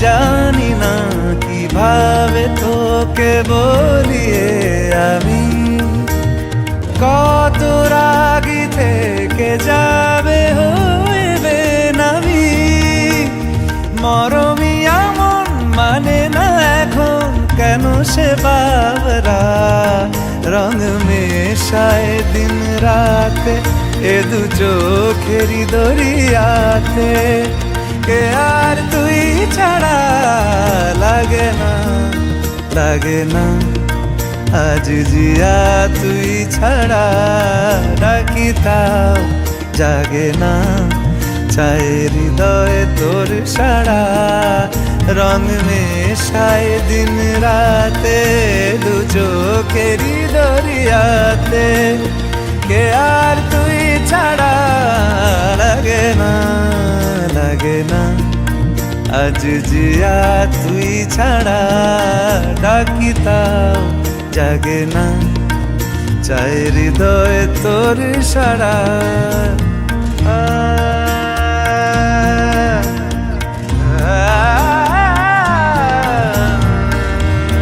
জানি না কিভাবে তোকে বলিয়ে আমি কত রাগি থেকে যাবে হইবে নামি মরমি এমন মানে না এখন কেন সে বাবরা রং মেশায় দিন রাতে এ দু চোখেরই দরিয়াতে কে আর তুই ছাড়া লাগে না আজ জিয়া তুই ছাড়া ডাকিতাও জাগে না চায় হৃদয় তোর সারা রং মেশায় দিন রাতে দু চোখেরই দরিয়াতে কে আর তুই ছাড়া লাগে না আজ জিয়া তুই ছাড়া ডাকিতাও জাগে না চায় হৃদয় তোর সারা